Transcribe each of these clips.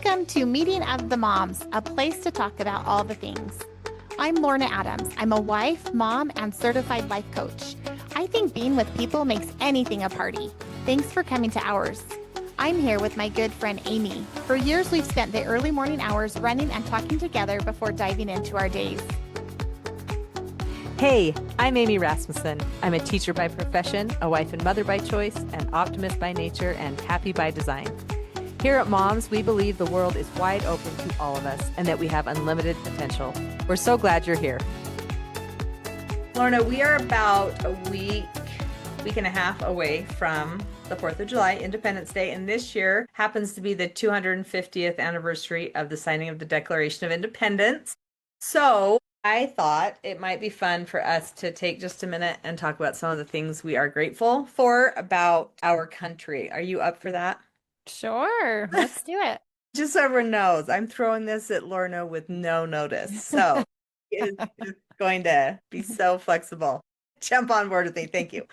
Welcome to Meeting of the Moms, a place to talk about all the things. I'm Lorna Adams. I'm a wife, mom, and certified life coach. I think being with people makes anything a party. Thanks for coming to ours. I'm here with my good friend Amy. For years, we've spent the early morning hours running and talking together before diving into our days. Hey, I'm Amy Rasmussen. I'm a teacher by profession, a wife and mother by choice, an optimist by nature, and happy by design. Here at Moms, we believe the world is wide open to all of us and that we have unlimited potential. We're so glad you're here. Lorna, we are about a week and a half away from the 4th of July, Independence Day, and this year happens to be the 250th anniversary of the signing of the Declaration of Independence. So I thought it might be fun for us to take just a minute and talk about some of the things we are grateful for about our country. Are you up for that? Sure, let's do it. Just so everyone knows, I'm throwing this at Lorna with no notice. So it is going to be so flexible. Jump on board with me. Thank you.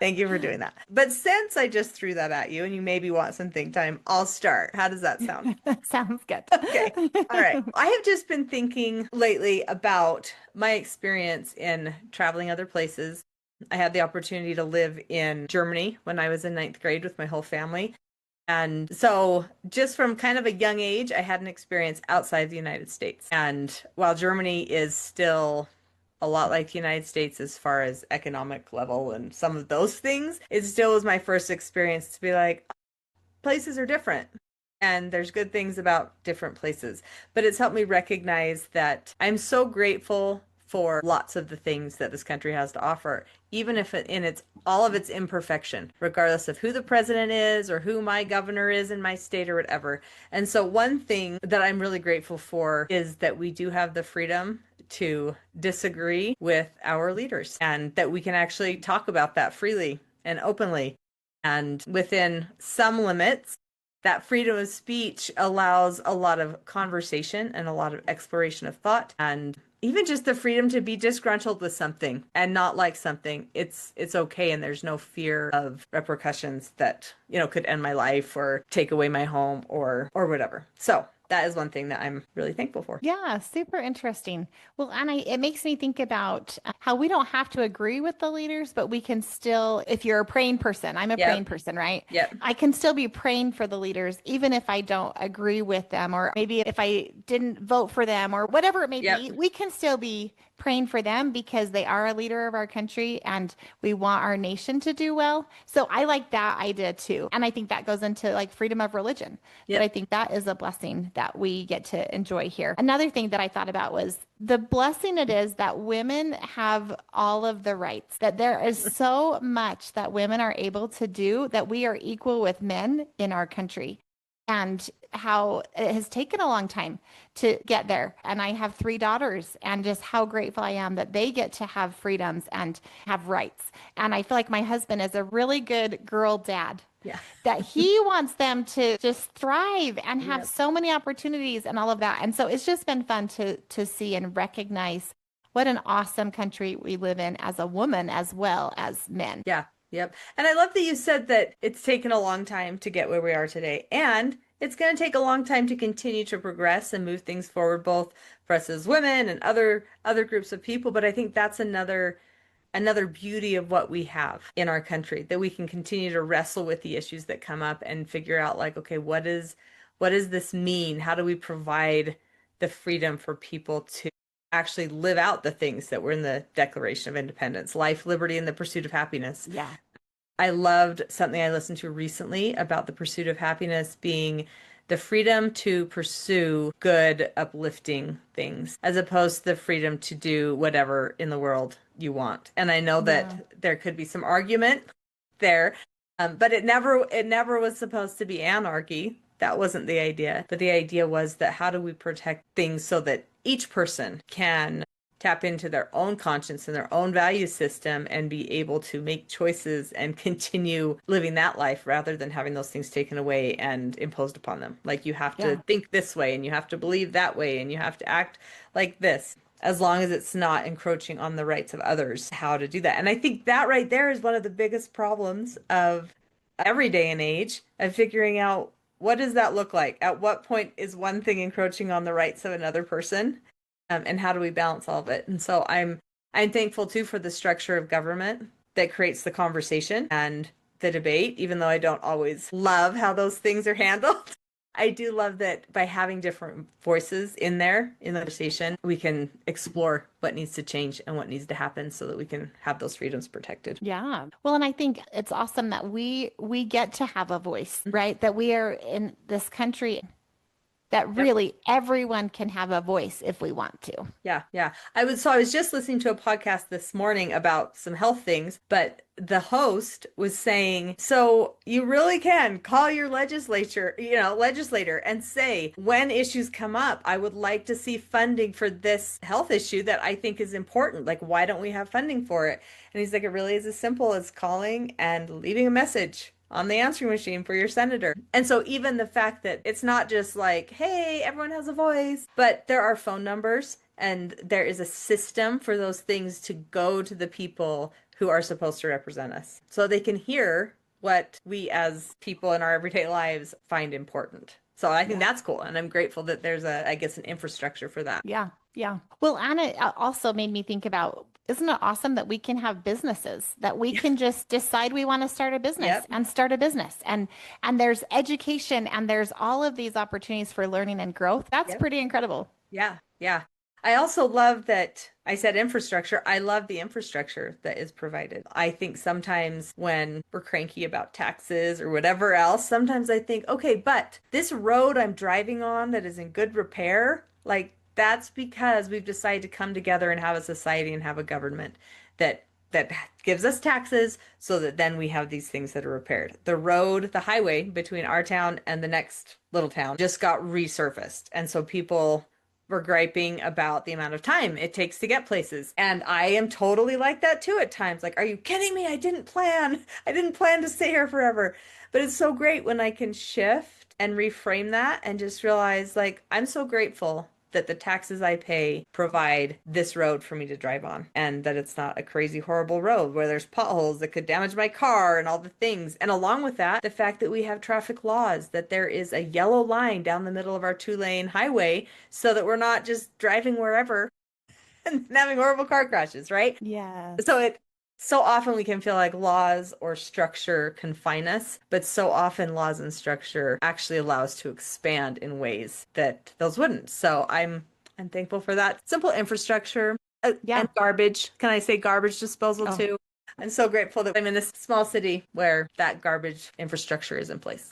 Thank you for doing that. But since I just threw that at you and you maybe want some think time, I'll start. How does that sound? Sounds good. Okay. All right. I have just been thinking lately about my experience in traveling other places. I had the opportunity to live in Germany when I was in 9th grade with my whole family. And so just from kind of a young age, I had an experience outside the United States. And while Germany is still a lot like the United States as far as economic level and some of those things, it still was my first experience to be like, places are different. And there's good things about different places. But it's helped me recognize that I'm so grateful for lots of the things that this country has to offer, even if in its all of its imperfection, regardless of who the president is or who my governor is in my state or whatever. And so one thing that I'm really grateful for is that we do have the freedom to disagree with our leaders and that we can actually talk about that freely and openly. And within some limits, that freedom of speech allows a lot of conversation and a lot of exploration of thought, and even just the freedom to be disgruntled with something and not like something. It's okay, and there's no fear of repercussions that, could end my life or take away my home or whatever. So that is one thing that I'm really thankful for. Yeah, super interesting. Well, Anna, it makes me think about how we don't have to agree with the leaders, but we can still, if you're a praying person, I'm a praying person, right? Yep. I can still be praying for the leaders, even if I don't agree with them, or maybe if I didn't vote for them or whatever it may be, we can still be praying for them because they are a leader of our country and we want our nation to do well. So I like that idea too. And I think that goes into like freedom of religion. But I think that is a blessing that we get to enjoy here. Another thing that I thought about was the blessing it is that women have all of the rights, that there is so much that women are able to do, that we are equal with men in our country. And how it has taken a long time to get there. And I have 3 daughters, and just how grateful I am that they get to have freedoms and have rights. And I feel like my husband is a really good girl dad. Yeah. That he wants them to just thrive and have so many opportunities and all of that. And so it's just been fun to see and recognize what an awesome country we live in as a woman as well as men. Yeah. Yep. And I love that you said that it's taken a long time to get where we are today. And it's going to take a long time to continue to progress and move things forward, both for us as women and other groups of people. But I think that's another beauty of what we have in our country, that we can continue to wrestle with the issues that come up and figure out like, okay, what does this mean? How do we provide the freedom for people to actually live out the things that were in the Declaration of Independence: life, liberty, and the pursuit of happiness? Yeah. I loved something I listened to recently about the pursuit of happiness being the freedom to pursue good, uplifting things, as opposed to the freedom to do whatever in the world you want. And I know that there could be some argument there, but it never was supposed to be anarchy. That wasn't the idea. But the idea was that how do we protect things so that each person can tap into their own conscience and their own value system and be able to make choices and continue living that life rather than having those things taken away and imposed upon them. Like, you have to think this way and you have to believe that way and you have to act like this, as long as it's not encroaching on the rights of others, how to do that. And I think that right there is one of the biggest problems of every day and age of figuring out what does that look like? At what point is one thing encroaching on the rights of another person? And how do we balance all of it? And so I'm thankful too for the structure of government that creates the conversation and the debate, even though I don't always love how those things are handled. I do love that by having different voices in there in the conversation, we can explore what needs to change and what needs to happen so that we can have those freedoms protected. Yeah. Well, and I think it's awesome that we get to have a voice, right? That we are in this country that really everyone can have a voice if we want to. Yeah, yeah. I was just listening to a podcast this morning about some health things, but the host was saying, so you really can call your legislator and say, when issues come up, I would like to see funding for this health issue that I think is important. Like, why don't we have funding for it? And he's like, it really is as simple as calling and leaving a message on the answering machine for your senator. And so even the fact that it's not just like, hey, everyone has a voice, but there are phone numbers and there is a system for those things to go to the people who are supposed to represent us so they can hear what we as people in our everyday lives find important. So I think that's cool. And I'm grateful that there's an infrastructure for that. Yeah. Yeah. Well, Anna also made me think about, isn't it awesome that we can have businesses, that we can just decide we want to start a business and start a business, and there's education and there's all of these opportunities for learning and growth. That's pretty incredible. Yeah. Yeah. I also love that I said infrastructure. I love the infrastructure that is provided. I think sometimes when we're cranky about taxes or whatever else, sometimes I think, okay, but this road I'm driving on that is in good repair, like that's because we've decided to come together and have a society and have a government that gives us taxes so that then we have these things that are repaired. The road, the highway between our town and the next little town just got resurfaced. And so people were griping about the amount of time it takes to get places. And I am totally like that too at times. Like, are you kidding me? I didn't plan to stay here forever. But it's so great when I can shift and reframe that and just realize, like, I'm so grateful that the taxes I pay provide this road for me to drive on, and that it's not a crazy, horrible road where there's potholes that could damage my car and all the things. And along with that, the fact that we have traffic laws, that there is a yellow line down the middle of our 2-lane highway so that we're not just driving wherever and having horrible car crashes, right? Yeah. So often we can feel like laws or structure confine us, but so often laws and structure actually allow us to expand in ways that those wouldn't. So I'm thankful for that simple infrastructure and garbage. Can I say garbage disposal too? I'm so grateful that I'm in this small city where that garbage infrastructure is in place.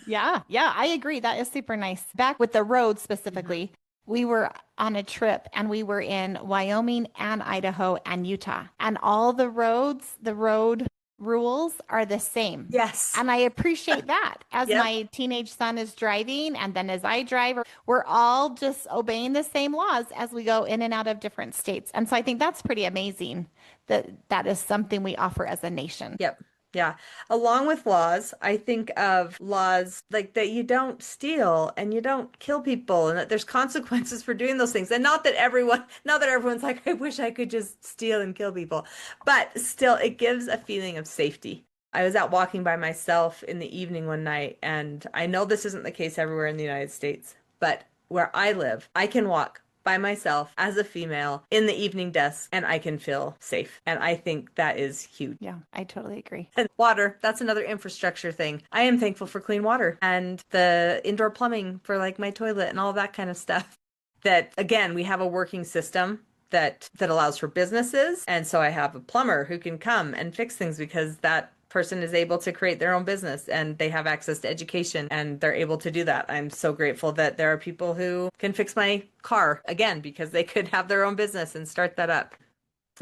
Yeah, I agree. That is super nice. Back with the road specifically, we were on a trip and we were in Wyoming and Idaho and Utah, and all the road rules are the same. Yes. And I appreciate that as my teenage son is driving, and then as I drive, we're all just obeying the same laws as we go in and out of different states. And so I think that's pretty amazing that is something we offer as a nation. Yep. Yeah. Along with laws, I think of laws like that you don't steal and you don't kill people and that there's consequences for doing those things. And not that everyone's like, I wish I could just steal and kill people, but still it gives a feeling of safety. I was out walking by myself in the evening one night, and I know this isn't the case everywhere in the United States, but where I live, I can walk by myself as a female in the evening dusk and I can feel safe. And I think that is huge. Yeah, I totally agree. And water, that's another infrastructure thing. I am thankful for clean water and the indoor plumbing for like my toilet and all that kind of stuff. That again, we have a working system that allows for businesses. And so I have a plumber who can come and fix things because that person is able to create their own business and they have access to education and they're able to do that. I'm so grateful that there are people who can fix my car again because they could have their own business and start that up.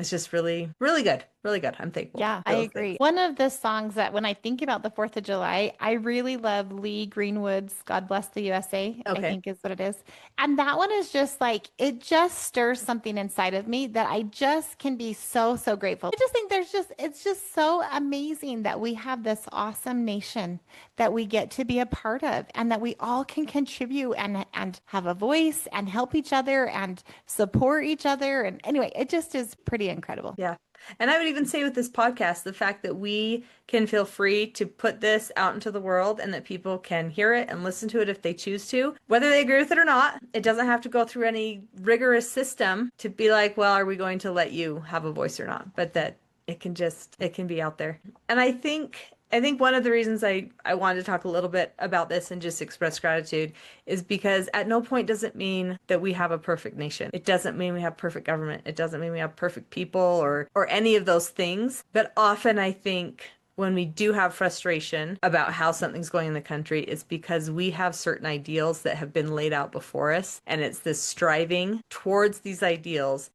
It's just really, really good. Really good. I'm thankful. Yeah, I agree. Things. One of the songs that when I think about the 4th of July, I really love Lee Greenwood's God Bless the USA, I think is what it is. And that one is just like, it just stirs something inside of me that I just can be so, so grateful. I just think it's just so amazing that we have this awesome nation that we get to be a part of and that we all can contribute and have a voice and help each other and support each other. And anyway, it just is pretty incredible. Yeah. And I would even say with this podcast, the fact that we can feel free to put this out into the world and that people can hear it and listen to it if they choose to, whether they agree with it or not. It doesn't have to go through any rigorous system to be like, well, are we going to let you have a voice or not? But that it can be out there. And I think one of the reasons I wanted to talk a little bit about this and just express gratitude is because at no point does it mean that we have a perfect nation. It doesn't mean we have perfect government. It doesn't mean we have perfect people or any of those things. But often I think when we do have frustration about how something's going in the country, it's because we have certain ideals that have been laid out before us. And it's this striving towards these ideals,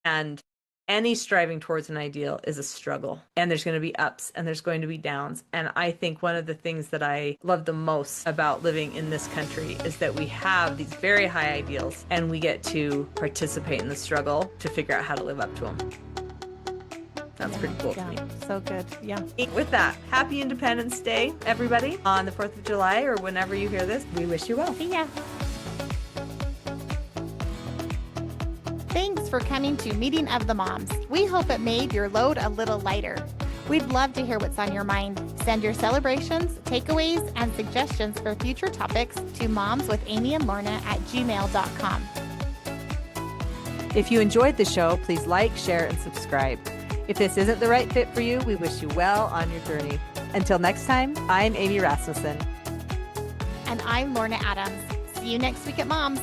and any striving towards an ideal is a struggle, and there's going to be ups and there's going to be downs. And I think one of the things that I love the most about living in this country is that we have these very high ideals and we get to participate in the struggle to figure out how to live up to them. That's pretty cool to me. So good. Yeah. With that, happy Independence Day, everybody, on the 4th of July or whenever you hear this. We wish you well. See ya. Thanks for coming to Meeting of the Moms. We hope it made your load a little lighter. We'd love to hear what's on your mind. Send your celebrations, takeaways, and suggestions for future topics to momswithamyandlorna@gmail.com. If you enjoyed the show, please like, share, and subscribe. If this isn't the right fit for you, we wish you well on your journey. Until next time, I'm Amy Rasmussen. And I'm Lorna Adams. See you next week at Moms.